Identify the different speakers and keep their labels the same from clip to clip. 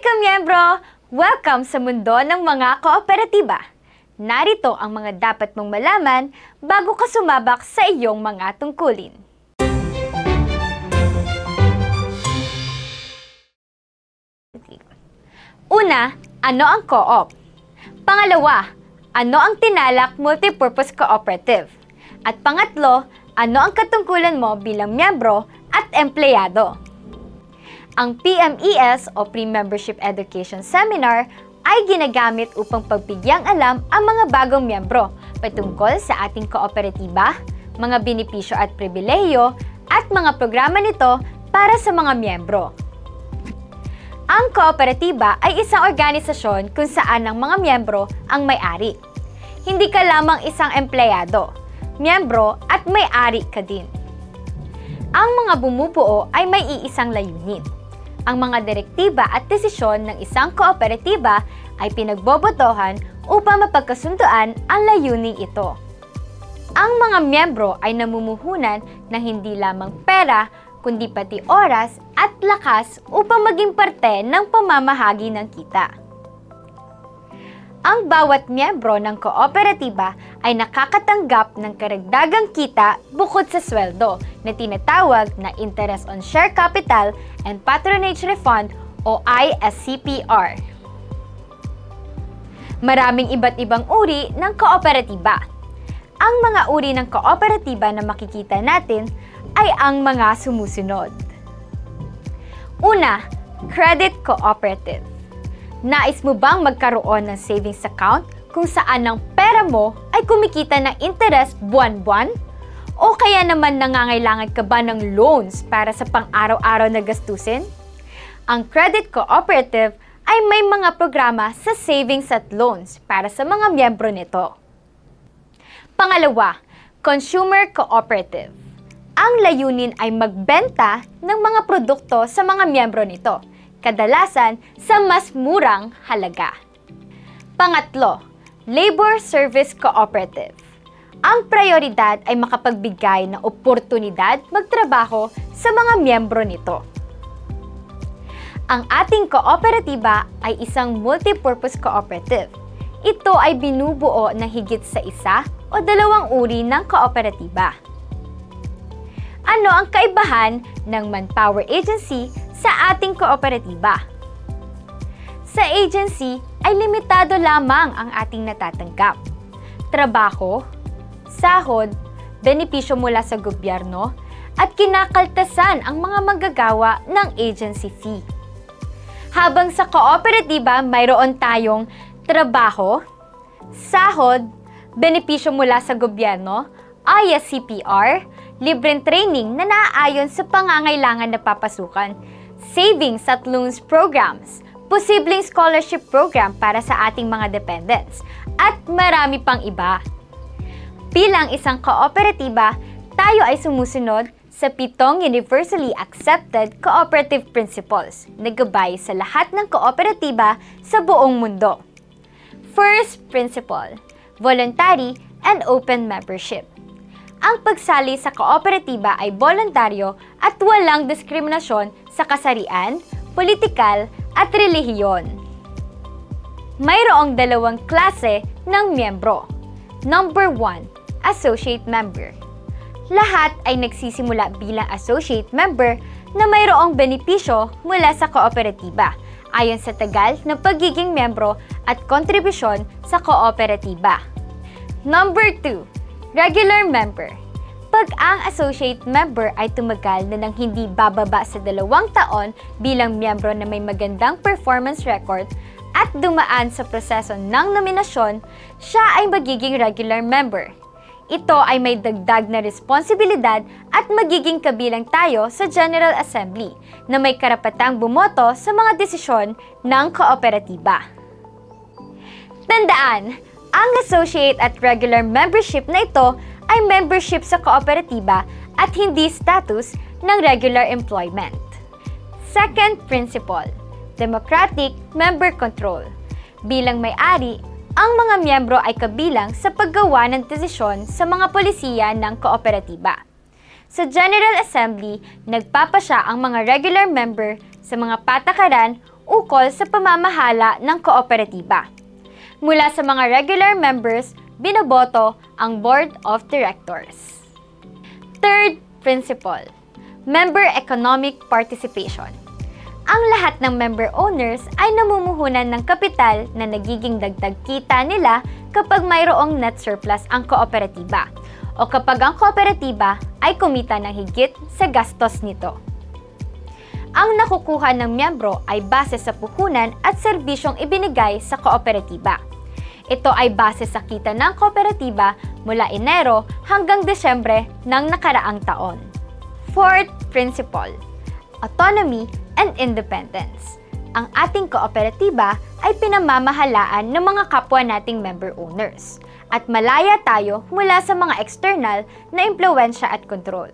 Speaker 1: Kamiyembro! Welcome sa mundo ng mga kooperatiba. Narito ang mga dapat mong malaman bago ka sumabak sa iyong mga tungkulin. Una, ano ang co-op? Pangalawa, ano ang tinalak multipurpose cooperative? At pangatlo, ano ang katungkulan mo bilang miyembro at empleyado? Ang PMES o Pre-Membership Education Seminar ay ginagamit upang pagbigyang alam ang mga bagong miyembro patungkol sa ating kooperatiba, mga benepisyo at pribilehiyo at mga programa nito para sa mga miyembro. Ang kooperatiba ay isang organisasyon kung saan ang mga miyembro ang may-ari. Hindi ka lamang isang empleyado, miyembro at may-ari ka din. Ang mga bumubuo ay may iisang layunin. Ang mga direktiba at desisyon ng isang kooperatiba ay pinagbobotohan upang mapagkasunduan ang layuning ito. Ang mga miyembro ay namumuhunan ng hindi lamang pera, kundi pati oras at lakas upang maging parte ng pamamahagi ng kita. Ang bawat miyembro ng kooperatiba ay nakakatanggap ng karagdagang kita bukod sa sweldo na tinatawag na Interest on Share Capital and Patronage Refund o ISCPR. Maraming iba't ibang uri ng kooperatiba. Ang mga uri ng kooperatiba na makikita natin ay ang mga sumusunod. Una, credit cooperative. Nais mo bang magkaroon ng savings account kung saan ang pera mo ay kumikita ng interest buwan-buwan? O kaya naman nangangailangan ka ba ng loans para sa pang-araw-araw na gastusin? Ang credit cooperative ay may mga programa sa savings at loans para sa mga miyembro nito. Pangalawa, consumer cooperative. Ang layunin ay magbenta ng mga produkto sa mga miyembro nito, kadalasan sa mas murang halaga. Pangatlo, labor service cooperative. Ang prioridad ay makapagbigay ng oportunidad magtrabaho sa mga miyembro nito. Ang ating kooperatiba ay isang multipurpose cooperative. Ito ay binubuo ng higit sa isa o dalawang uri ng kooperatiba. Ano ang kaibahan ng manpower agency sa ating kooperatiba? Sa agency ay limitado lamang ang ating natatanggap. Trabaho, sahod, benepisyo mula sa gobyerno, at kinakaltasan ang mga manggagawa ng agency fee. Habang sa kooperatiba mayroon tayong trabaho, sahod, benepisyo mula sa gobyerno, ISCPR, libreng training na naaayon sa pangangailangan na papasukan, savings at loans programs, posibleng scholarship program para sa ating mga dependents, at marami pang iba. Bilang isang kooperatiba, tayo ay sumusunod sa 7 universally accepted cooperative principles na gabay sa lahat ng kooperatiba sa buong mundo. First principle, voluntary and open membership. Ang pagsali sa kooperatiba ay voluntaryo at walang diskriminasyon sa kasarian, politikal at relihiyon. Mayroong dalawang klase ng miyembro. Number 1, associate member. Lahat ay nagsisimula bilang associate member na mayroong benepisyo mula sa kooperatiba ayon sa tagal ng pagiging miyembro at kontribusyon sa kooperatiba. Number 2, regular member. Pag ang associate member ay tumagal na ng hindi bababa sa 2 taon bilang miyembro na may magandang performance record at dumaan sa proseso ng nominasyon, siya ay magiging regular member. Ito ay may dagdag na responsibilidad at magiging kabilang tayo sa General Assembly na may karapatang bumoto sa mga desisyon ng kooperatiba. Tandaan, ang associate at regular membership na ito ay membership sa kooperatiba at hindi status ng regular employment. Second principle, democratic member control. Bilang may-ari, ang mga miyembro ay kabilang sa paggawa ng desisyon sa mga polisiya ng kooperatiba. Sa General Assembly, nagpapasya ang mga regular member sa mga patakaran ukol sa pamamahala ng kooperatiba. Mula sa mga regular members, binoboto ang Board of Directors. Third principle, member economic participation. Ang lahat ng member owners ay namumuhunan ng kapital na nagiging dagdag kita nila kapag mayroong net surplus ang kooperatiba o kapag ang kooperatiba ay kumita ng higit sa gastos nito. Ang nakukuha ng miyembro ay base sa puhunan at serbisyong ibinigay sa kooperatiba. Ito ay base sa kita ng kooperatiba mula Enero hanggang Desyembre ng nakaraang taon. Fourth principle, autonomy and independence. Ang ating kooperatiba ay pinamamahalaan ng mga kapwa nating member owners at malaya tayo mula sa mga external na impluwensya at kontrol.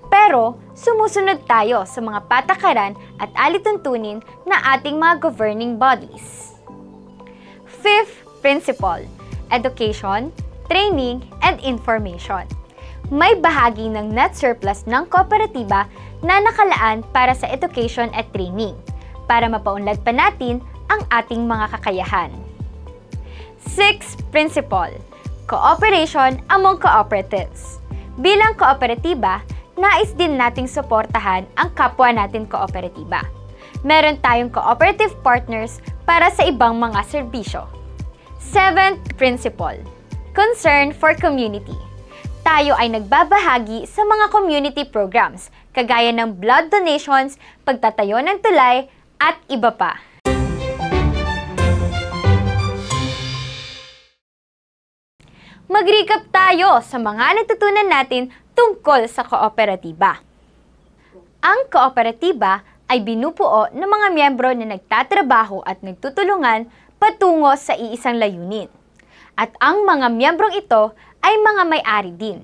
Speaker 1: Pero sumusunod tayo sa mga patakaran at alituntunin na ating mga governing bodies. Fifth principle, education, training, and information. May bahagi ng net surplus ng kooperatiba na nakalaan para sa education at training, para mapaunlad pa natin ang ating mga kakayahan. Sixth principle, cooperation among cooperatives. Bilang kooperatiba, nais din nating suportahan ang kapwa natin kooperatiba. Meron tayong cooperative partners para sa ibang mga serbisyo. Seventh principle, concern for community. Tayo ay nagbabahagi sa mga community programs kagaya ng blood donations, pagtatayo ng tulay, at iba pa. Mag-recap tayo sa mga natutunan natin tungkol sa kooperatiba. Ang kooperatiba ay binubuo ng mga miyembro na nagtatrabaho at nagtutulungan patungo sa iisang layunin. At ang mga miyembrong ito ay mga may-ari din.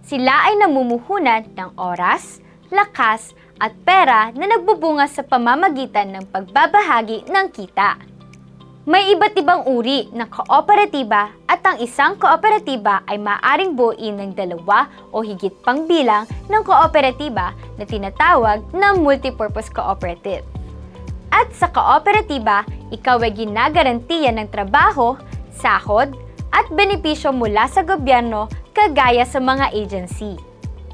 Speaker 1: Sila ay namumuhunan ng oras, lakas, at pera na nagbubunga sa pamamagitan ng pagbabahagi ng kita. May iba't ibang uri ng kooperatiba at ang isang kooperatiba ay maaaring buuin ng 2 o higit pang bilang ng kooperatiba na tinatawag na multipurpose cooperative. At sa kooperatiba, ikaw ay ginagarantiya ng trabaho, sahod, at benepisyo mula sa gobyerno kagaya sa mga agency.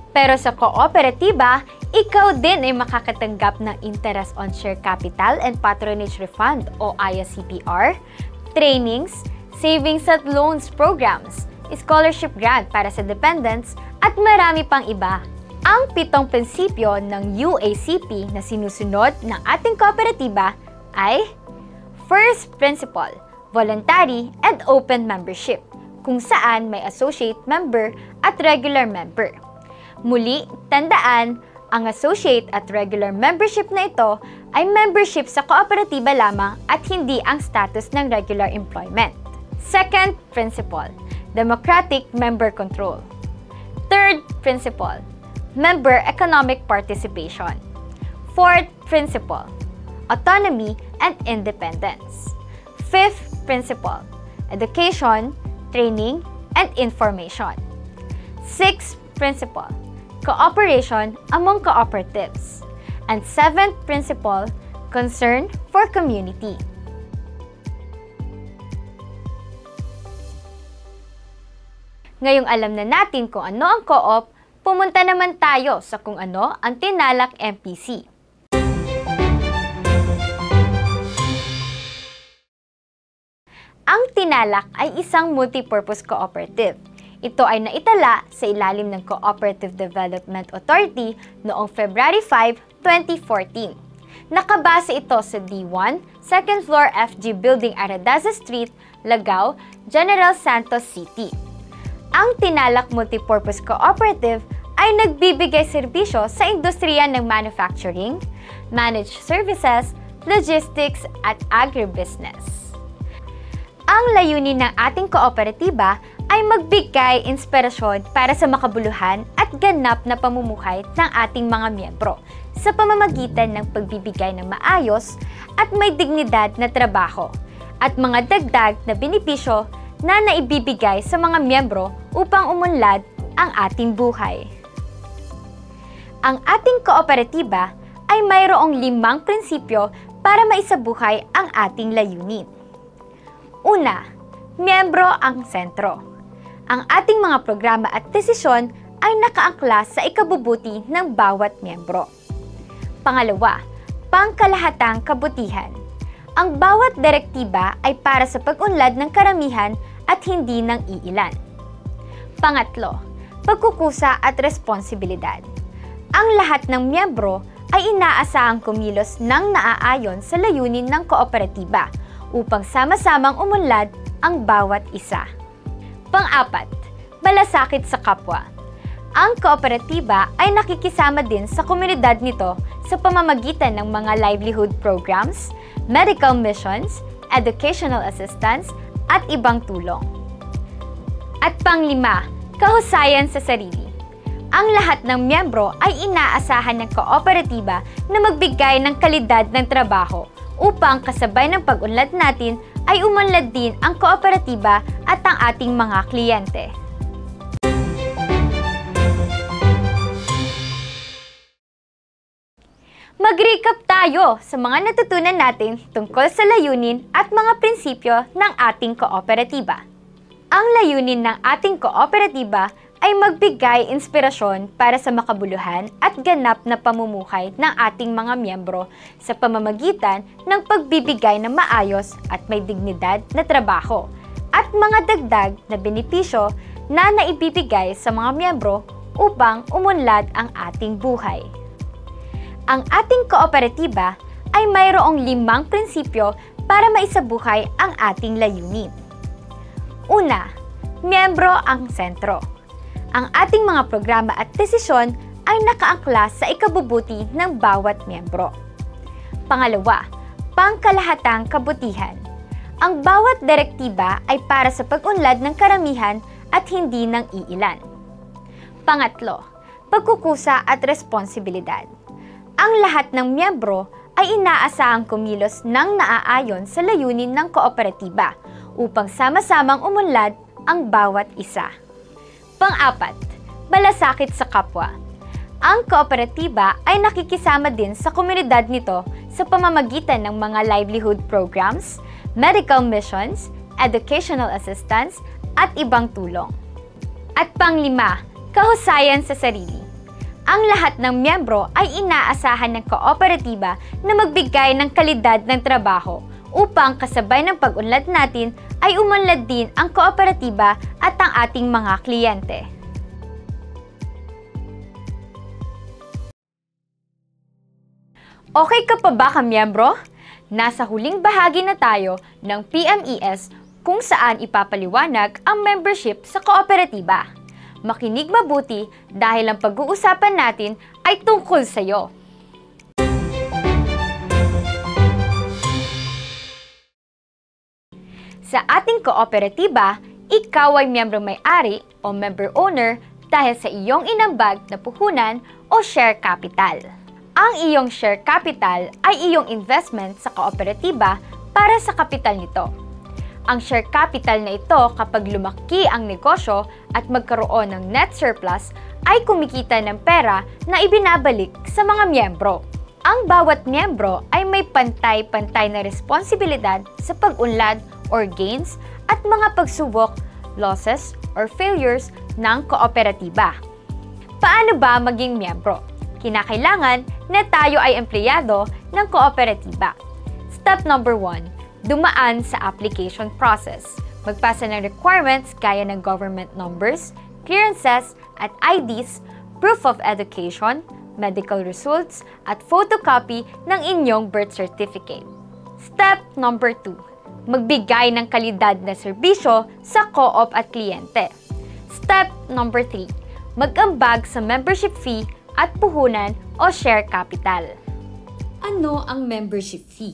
Speaker 1: Pero sa kooperatiba, ikaw din ay makakatanggap ng Interest on Share Capital and Patronage Refund o ISCPR, trainings, savings at loans programs, scholarship grant para sa dependents, at marami pang iba. Ang 7 prinsipyo ng UACP na sinusunod ng ating kooperatiba ay: First principle, voluntary and open membership, kung saan may associate member at regular member. Muli, tandaan, ang associate at regular membership na ito ay membership sa kooperatiba lamang at hindi ang status ng regular employment. Second principle, democratic member control. Third principle, member economic participation. Fourth principle, autonomy and independence. Fifth principle, education, training, and information. Sixth principle, cooperation among cooperatives. And seventh principle, concern for community. Ngayong alam na natin kung ano ang co-op, pumunta naman tayo sa kung ano ang Tinalak MPC. Ang Tinalak ay isang multipurpose cooperative. Ito ay naitala sa ilalim ng Cooperative Development Authority noong February 5, 2014. Nakabase ito sa D1, 2nd floor FG Building, Aradaza Street, Lagao, General Santos City. Ang Tinalak Multipurpose Cooperative ay nagbibigay serbisyo sa industriya ng manufacturing, managed services, logistics, at agribusiness. Ang layunin ng ating kooperatiba ay magbigay inspirasyon para sa makabuluhan at ganap na pamumuhay ng ating mga miyembro sa pamamagitan ng pagbibigay ng maayos at may dignidad na trabaho at mga dagdag na benepisyo na naibibigay sa mga miyembro upang umunlad ang ating buhay. Ang ating kooperatiba ay mayroong 5 prinsipyo para maisabuhay ang ating layunin. Una, miyembro ang sentro. Ang ating mga programa at desisyon ay nakaangkla sa ikabubuti ng bawat miyembro. Pangalawa, pangkalahatang kabutihan. Ang bawat direktiba ay para sa pag-unlad ng karamihan at hindi ng iilan. Pangatlo, pagkukusa at responsibilidad. Ang lahat ng miyembro ay inaasahang kumilos ng naaayon sa layunin ng kooperatiba upang sama-samang umunlad ang bawat isa. Pang-apat, malasakit sa kapwa. Ang kooperatiba ay nakikisama din sa komunidad nito sa pamamagitan ng mga livelihood programs, medical missions, educational assistance, at ibang tulong. At pang-lima, kahusayan sa sarili. Ang lahat ng miyembro ay inaasahan ng kooperatiba na magbigay ng kalidad ng trabaho upang kasabay ng pag-unlad natin ay umunlad din ang kooperatiba at ang ating mga kliyente. Mag-recap tayo sa mga natutunan natin tungkol sa layunin at mga prinsipyo ng ating kooperatiba. Ang layunin ng ating kooperatiba ay magbigay inspirasyon para sa makabuluhan at ganap na pamumuhay ng ating mga miyembro sa pamamagitan ng pagbibigay ng maayos at may dignidad na trabaho at mga dagdag na benepisyo na naibibigay sa mga miyembro upang umunlad ang ating buhay. Ang ating kooperatiba ay mayroong 5 prinsipyo para maisabuhay ang ating layunin. Una, miyembro ang sentro. Ang ating mga programa at desisyon ay nakaangkla sa ikabubuti ng bawat miyembro. Pangalawa, pangkalahatang kabutihan. Ang bawat direktiba ay para sa pag-unlad ng karamihan at hindi ng iilan. Pangatlo, pagkukusa at responsibilidad. Ang lahat ng miyembro ay inaasahang kumilos ng naaayon sa layunin ng kooperatiba upang sama-samang umunlad ang bawat isa. Pang-apat, malasakit sa kapwa. Ang kooperatiba ay nakikisama din sa komunidad nito sa pamamagitan ng mga livelihood programs, medical missions, educational assistance, at ibang tulong. At pang-lima, kahusayan sa sarili. Ang lahat ng miyembro ay inaasahan ng kooperatiba na magbigay ng kalidad ng trabaho upang kasabay ng pag-unlad natin ay umunlad din ang kooperatiba at ang ating mga kliyente. Okay ka pa ba kamiyembro? Nasa huling bahagi na tayo ng PMES kung saan ipapaliwanag ang membership sa kooperatiba. Makinig mabuti dahil ang pag-uusapan natin ay tungkol sa iyo. Sa ating kooperatiba, ikaw ay miyembro may-ari o member owner dahil sa iyong inambag na puhunan o share capital. Ang iyong share capital ay iyong investment sa kooperatiba para sa kapital nito. Ang share capital na ito kapag lumaki ang negosyo at magkaroon ng net surplus ay kumikita ng pera na ibinabalik sa mga miyembro. Ang bawat miyembro ay may pantay-pantay na responsibilidad sa pag-unlad or gains at mga pagsubok, losses or failures ng kooperatiba. Paano ba maging miyembro? Kinakailangan na tayo ay empleyado ng kooperatiba. Step number 1. Dumaan sa application process. Magpasa ng requirements gaya ng government numbers, clearances at IDs, proof of education, medical results, at photocopy ng inyong birth certificate. Step number 2. Magbigay ng kalidad na serbisyo sa co-op at kliyente. Step number 3. Mag-ambag sa membership fee at puhunan o share capital.
Speaker 2: Ano ang membership fee?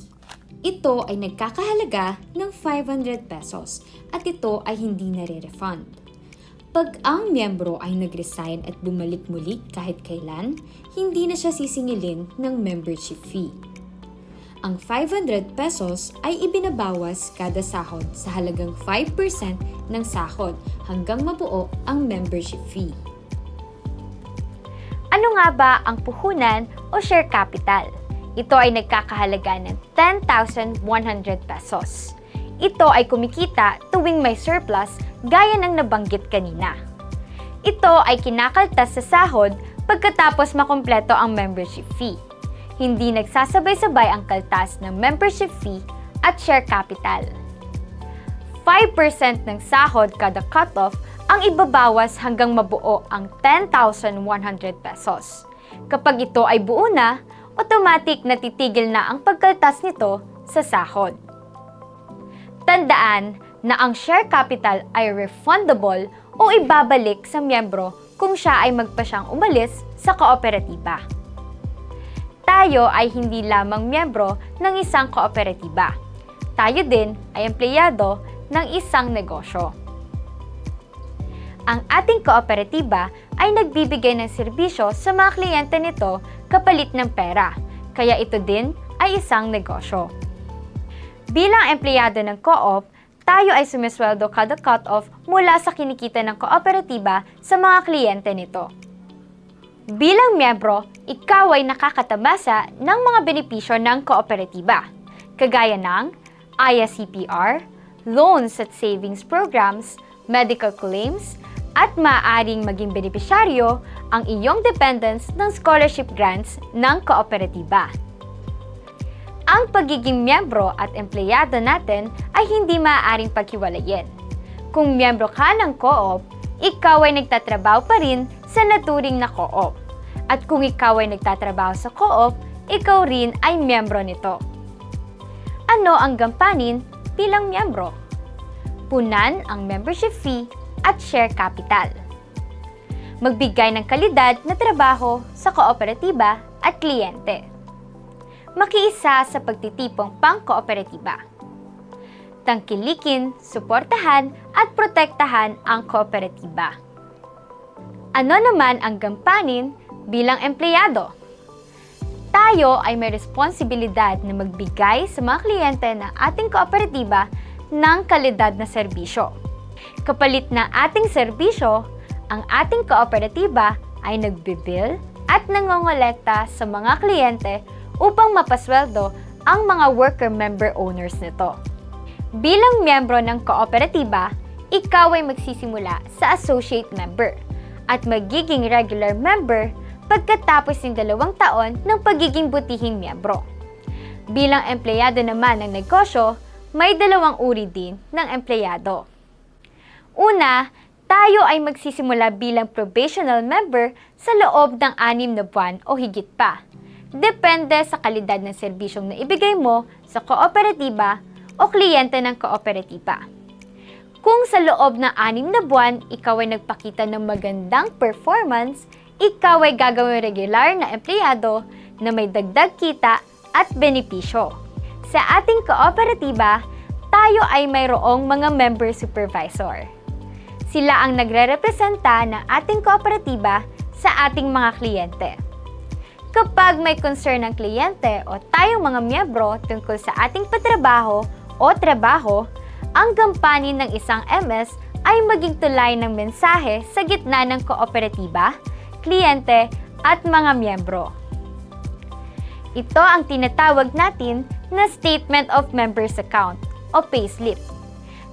Speaker 2: Ito ay nagkakahalaga ng 500 pesos at ito ay hindi nare-refund. Pag ang miyembro ay nag-resign at bumalik muli kahit kailan, hindi na siya sisingilin ng membership fee. Ang 500 pesos ay ibinabawas kada sahod sa halagang 5% ng sahod hanggang mabuo ang membership fee.
Speaker 1: Ano nga ba ang puhunan o share capital? Ito ay nagkakahalaga ng 10,100 pesos. Ito ay kumikita tuwing may surplus gaya ng nabanggit kanina. Ito ay kinakaltas sa sahod pagkatapos makumpleto ang membership fee. Hindi nagsasabay-sabay ang kaltas ng membership fee at share capital. 5% ng sahod kada cutoff ang ibabawas hanggang mabuo ang 10,100 pesos. Kapag ito ay buo na, automatic na titigil na ang pagkaltas nito sa sahod. Tandaan na ang share capital ay refundable o ibabalik sa miyembro kung siya ay magpasyang umalis sa kooperatiba. Tayo ay hindi lamang miyembro ng isang kooperatiba. Tayo din ay empleyado ng isang negosyo. Ang ating kooperatiba ay nagbibigay ng serbisyo sa mga kliyente nito kapalit ng pera, kaya ito din ay isang negosyo. Bilang empleyado ng co-op, tayo ay sumisweldo kada cut-off mula sa kinikita ng kooperatiba sa mga kliyente nito. Bilang miyembro, ikaw ay nakakatamasa ng mga benepisyo ng kooperatiba, kagaya ng ISCPR, loans at savings programs, medical claims, at maaaring maging benepisyaryo ang iyong dependents ng scholarship grants ng kooperatiba. Ang pagiging miyembro at empleyado natin ay hindi maaaring paghiwalayin. Kung miyembro ka ng co-op, ikaw ay nagtatrabaho pa rin sa naturing na co-op. At kung ikaw ay nagtatrabaho sa co-op, ikaw rin ay miyembro nito. Ano ang gampanin bilang miyembro? Punan ang membership fee at share capital. Magbigay ng kalidad na trabaho sa kooperatiba at kliyente. Makiisa sa pagtitipong pang-kooperatiba. Tangkilikin, suportahan at protektahan ang kooperatiba. Ano naman ang gampanin bilang empleyado? Tayo ay may responsibilidad na magbigay sa mga kliyente ng ating kooperatiba ng kalidad na serbisyo. Kapalit ng ating serbisyo, ang ating kooperatiba ay nagbibil at nangongolekta sa mga kliyente upang mapasweldo ang mga worker member owners nito. Bilang miyembro ng kooperatiba, ikaw ay magsisimula sa associate member at magiging regular member pagkatapos ng 2 taon ng pagiging butihing miyembro. Bilang empleyado naman ng negosyo, may 2 uri din ng empleyado. Una, tayo ay magsisimula bilang probational member sa loob ng 6 na buwan o higit pa. Depende sa kalidad ng serbisyong naibigay mo sa kooperatiba o kliyente ng kooperatiba. Kung sa loob ng 6 na buwan, ikaw ay nagpakita ng magandang performance, ikaw ay gagawing regular na empleyado na may dagdag kita at benepisyo. Sa ating kooperatiba, tayo ay mayroong mga member supervisor. Sila ang nagre-representa ng ating kooperatiba sa ating mga kliyente. Kapag may concern ng kliyente o tayong mga miyembro tungkol sa ating patrabaho o trabaho, ang gampanin ng isang MS ay maging tulay ng mensahe sa gitna ng kooperatiba, kliyente at mga miyembro. Ito ang tinatawag natin na Statement of Members Account o Payslip.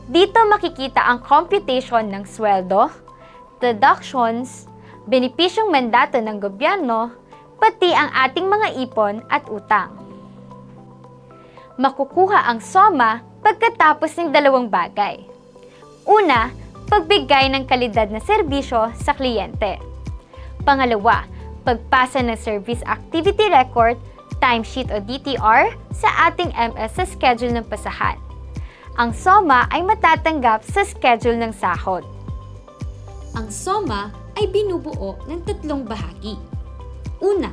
Speaker 1: Dito makikita ang computation ng sweldo, deductions, benepisyong mandato ng gobyerno, pati ang ating mga ipon at utang. Makukuha ang SOMA pagkatapos ng 2 bagay. Una, pagbigay ng kalidad na serbisyo sa kliyente. Pangalawa, pagpasa ng Service Activity Record, timesheet o DTR sa ating MS sa schedule ng pasahan. Ang SOMA ay matatanggap sa schedule ng sahod.
Speaker 2: Ang SOMA ay binubuo ng 3 bahagi. Una,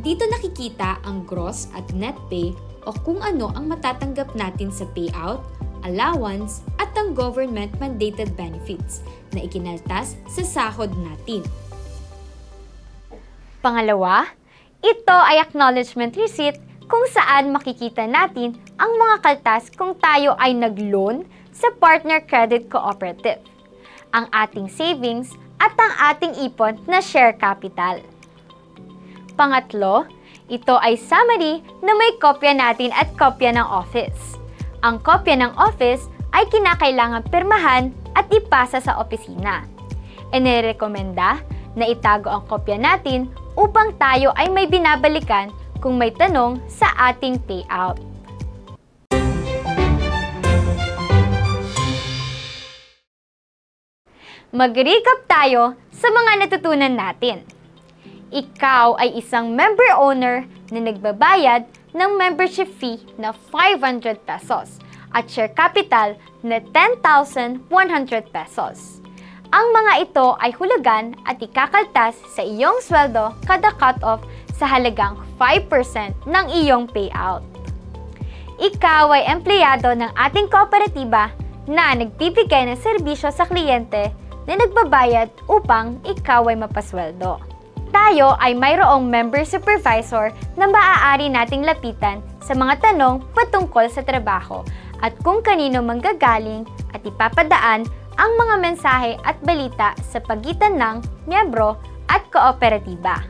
Speaker 2: dito nakikita ang gross at net pay o kung ano ang matatanggap natin sa payout, allowance at ang government-mandated benefits na ikinaltas sa sahod natin.
Speaker 1: Pangalawa, ito ay acknowledgement receipt kung saan makikita natin ang mga kaltas kung tayo ay nag-loan sa Partner Credit Cooperative, ang ating savings at ang ating ipon na share capital. Pangatlo, Ito ay summary na may kopya natin at kopya ng office. Ang kopya ng office ay kinakailangan pirmahan at ipasa sa opisina. Inirekomenda na itago ang kopya natin upang tayo ay may binabalikan kung may tanong sa ating payout. Mag-recap tayo sa mga natutunan natin. Ikaw ay isang member owner na nagbabayad ng membership fee na 500 pesos at share capital na 10,100 pesos. Ang mga ito ay hulugan at ikakaltas sa iyong sweldo kada cut-off sa halagang 5% ng iyong payout. Ikaw ay empleyado ng ating kooperatiba na nagbibigay ng serbisyo sa kliyente na nagbabayad upang ikaw ay mapasweldo. Tayo ay mayroong member supervisor na maaari nating lapitan sa mga tanong patungkol sa trabaho at kung kanino manggagaling at ipapadaan ang mga mensahe at balita sa pagitan ng miyembro at kooperatiba.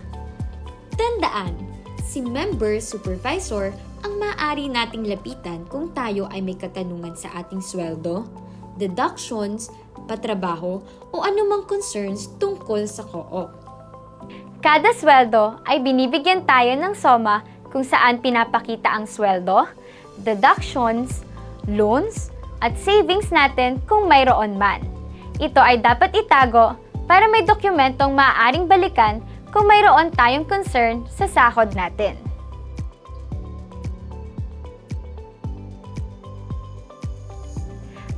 Speaker 2: Tandaan, si member supervisor ang maaari nating lapitan kung tayo ay may katanungan sa ating sweldo, deductions, patrabaho o anumang concerns tungkol sa co-op.
Speaker 1: Kada sweldo ay binibigyan tayo ng SOMA kung saan pinapakita ang sweldo, deductions, loans, at savings natin kung mayroon man. Ito ay dapat itago para may dokumentong maaaring balikan kung mayroon tayong concern sa sahod natin.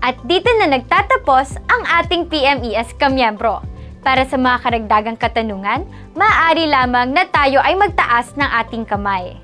Speaker 1: At dito na nagtatapos ang ating PMES kamiyembro. Para sa mga karagdagang katanungan, maaari lamang na tayo ay magtaas ng ating kamay.